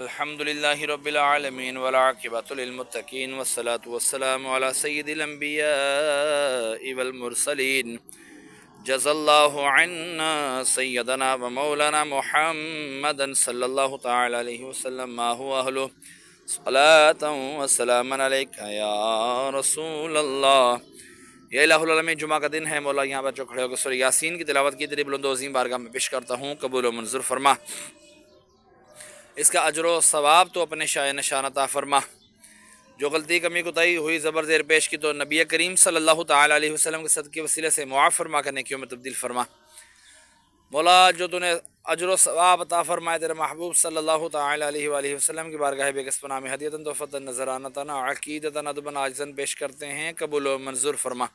الحمد لله رب العالمين والعاقبة للمتقين والصلاة والسلام على سيد الأنبياء والمرسلين جزا الله عنا سيدنا ومولانا محمدا صلى الله تعالى عليه وسلم ما هو أهله صلاة وسلام عليك يا رسول الله۔ یہ الہ العالمین جمعہ کا دن ہے، مولا یہاں پر جو کھڑے ہو کے سورہ یاسین کی تلاوت کی تیری بلند و عظیم بارگاہ میں پیش کرتا ہوں، قبول و منظور فرما۔ اس کا اجر و ثواب تو اپنے شاہ نشان عطا فرما۔ جو غلطی کمی کوتاہی ہوئی زبر زیر پیش کی تو نبی کریم صلی اللہ تعالی علیہ وسلم کے صدقے وسیلے سے معاف فرما کر نیکیوں میں تبدیل فرما۔ مولا جو تو نے اجر و ثواب عطا فرمائے تیرے محبوب صلی اللہ تعالی علیہ وآلہ وسلم کی بارگاہ بے کس پناہ میں ہدیتاً تحفتاً نذرانتاً عقیدتاً ادباً عاجزاً پیش کرتے ہیں، قبول و منظور فرما۔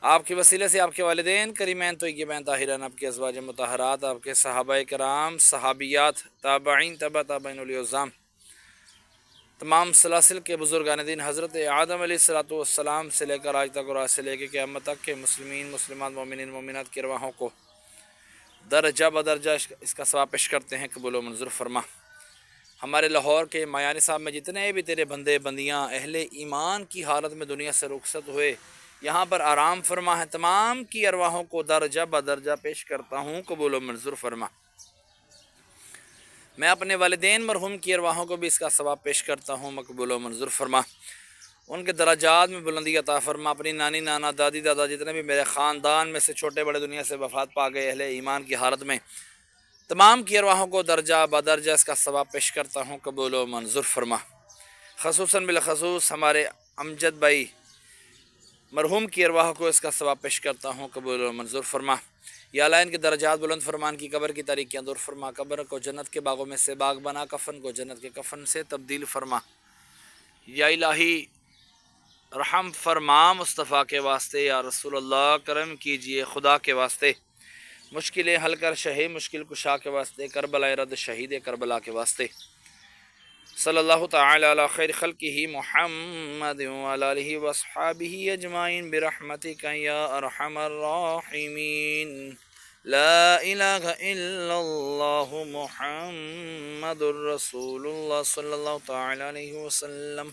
آپ کے وسیلے سے آپ کے والدین کریمین طیبین طاہرین، آپ کے ازواج مطہرات، آپ کے صحابہ کرام، صحابیات، تابعین، تبع تابعین الاعظام، تمام سلاسل کے بزرگان دین حضرت آدم علیہ السلام سے لے کر آج تک اور آج سے لے کے قیامت تک کے مسلمین مسلمات مومنین مومنات کی ارواحوں کو درجہ بدرجہ اس کا ثواب پیش کرتے ہیں، قبول و منظور فرما۔ ہمارے لاہور کے مایانی صاحب میں جتنے بھی تیرے بندے بندیاں اہل ایمان کی حالت میں دنیا سے رخصت ہوئے یہاں پر آرام فرما ہے، تمام کی ارواحوں کو درجہ بدرجہ پیش کرتا ہوں، قبول و منظور فرما۔ میں اپنے والدین مرحوم کی ارواحوں کو بھی اس کا ثواب پیش کرتا ہوں، مقبول و منظور فرما۔ ان کے درجات میں بلندی عطا فرما۔ اپنی نانی نانا دادی دادا جتنے بھی میرے خاندان میں سے چھوٹے بڑے دنیا سے وفات پا گئے اہل ایمان کی حالت میں، تمام کی ارواحوں کو درجہ بدرجہ اس کا ثواب پیش کرتا ہوں، قبول و منظور فرما۔ خصوصاً بالخصوص ہمارے امجد بھائی مرحوم کی ارواح کو اس کا ثواب پیش کرتا ہوں، قبول و منظور فرما۔ یا اللہ ان کے درجات بلند فرمان کی قبر کی تاریکیاں دور فرما، قبر کو جنت کے باغوں میں سے باغ بنا، کفن کو جنت کے کفن سے تبدیل فرما۔ یا الہی رحم فرما مصطفیٰ کے واسطے، یا رسول اللہ کرم کیجئے خدا کے واسطے، مشکلیں حل کر شہ مشکل کشا کے واسطے، کربلا رد شہید کربلا کے واسطے۔ صلی اللہ تعالی علی خیر خلقہ محمد وعلی آلہ واصحابہ اجمعین برحمتک یا ارحم الراحمین۔ لا الہ الا اللہ محمد الرسول اللہ صلی اللہ تعالی علیہ وسلم۔